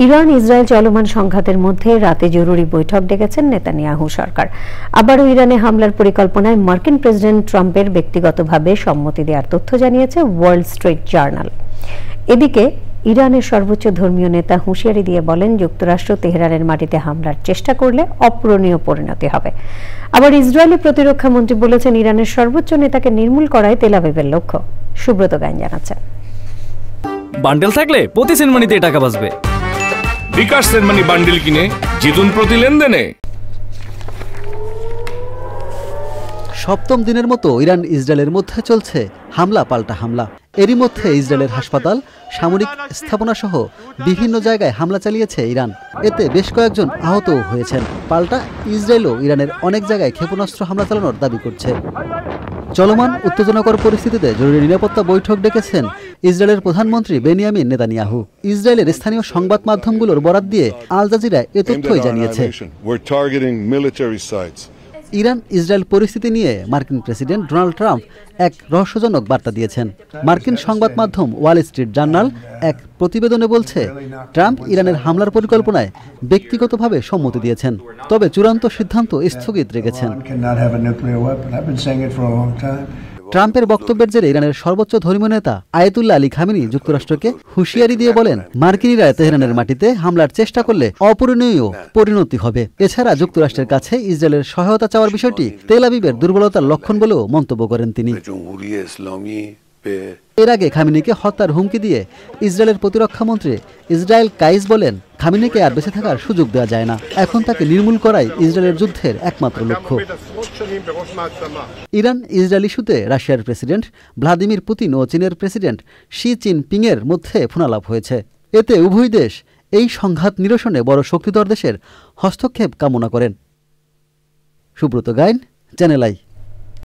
Iran Israel চলমান সংঘাতের মধ্যে রাতে জরুরি বৈঠক ডেকেছেন নেতানিয়াহু সরকার। আবারও ইরানে হামলার পরিকল্পনায় মার্কিন প্রেসিডেন্ট ট্রাম্পের ব্যক্তিগতভাবে সম্মতি দেওয়ার তথ্য জানিয়েছে ওয়াল স্ট্রিট জার্নাল। এদিকে ইরানের সর্বোচ্চ ধর্মীয় নেতা হুঁশিয়ারি দিয়ে বলেন, যুক্তরাষ্ট্র তেহরানের মাটিতে হামলার চেষ্টা করলে অপূরণীয় পরিণতি হবে। আবার ইসরায়েলি প্রতিরক্ষা মন্ত্রী বলেছেন, ইরানের সর্বোচ্চ নেতাকে নির্মূল করাই তেল আবিবের লক্ষ্য। সুব্রত গাইন জানাচ্ছেন। বান্ডেল থাকলে প্রতি সেনমানিতে টাকা বাঁচবে। বিকাশ সেনমানি বান্ডেল কিনে জিতুন প্রতি লেনদেনে। সপ্তম দিনের মতো ইরান ইসরায়েলের মধ্যে চলছে হামলা পাল্টা হামলা। এরই মধ্যে ইসরায়েলের হাসপাতাল, সামরিক স্থাপনা সহ বিভিন্ন জায়গায় হামলা চালিয়েছে ইরান। এতে বেশ কয়েকজন আহতও হয়েছেন। পাল্টা ইসরায়েলও ইরানের অনেক জায়গায় ক্ষেপণাস্ত্র হামলা চালানোর দাবি করছে। চলমান উত্তেজনাকর পরিস্থিতিতে জরুরি নিরাপত্তা বৈঠক ডেকেছেন ইসরায়েলের প্রধানমন্ত্রী বেনিয়ামিন নেতানিয়াহু। ইসরায়েলের স্থানীয় সংবাদ মাধ্যমগুলোর বরাত দিয়ে আল জাজিরা এ তথ্যই জানিয়েছে। ইরান ইসরায়েল পরিস্থিতি নিয়ে মার্কিন প্রেসিডেন্ট ডোনাল্ড ট্রাম্প এক রহস্যজনক বার্তা দিয়েছেন। মার্কিন সংবাদ মাধ্যম ওয়াল স্ট্রিট জার্নাল এক প্রতিবেদনে বলছে, ট্রাম্প ইরানের হামলার পরিকল্পনায় ব্যক্তিগতভাবে সম্মতি দিয়েছেন, তবে চূড়ান্ত সিদ্ধান্ত স্থগিত রেখেছেন। ট্রাম্পের বক্তব্যের জেরে ইরানের সর্বোচ্চ ধর্মীয় নেতা আয়াতুল্লাহ আলী খামেনি যুক্তরাষ্ট্রকে হুঁশিয়ারি দিয়ে বলেন, মার্কিনিরা তেহরানের মাটিতে হামলার চেষ্টা করলে অপূরণীয় পরিণতি হবে। এছাড়া যুক্তরাষ্ট্রের কাছে ইসরায়েলের সহায়তা চাওয়ার বিষয়টি তেল আবিবের দুর্বলতার লক্ষণ বলেও মন্তব্য করেন তিনি। এর আগে খামেনিকে হত্যার হুমকি দিয়ে ইসরায়েলের প্রতিরক্ষা মন্ত্রী ইসরায়েল কাইজ বলেন, খামেনিকে আর বেঁচে থাকার সুযোগ দেওয়া যায় না। এখন তাকে নির্মূল করাই ইসরায়েলের যুদ্ধের একমাত্র লক্ষ্য। ইরান ইসরায়েল ইস্যুতে রাশিয়ার প্রেসিডেন্ট ভ্লাদিমির পুতিন ও চীনের প্রেসিডেন্ট শি জিনপিং এর মধ্যে ফোনালাপ হয়েছে। এতে উভয় দেশ এই সংঘাত নিরসনে বড় শক্তিধর দেশের হস্তক্ষেপ কামনা করেন। Subrata Gain, channel I.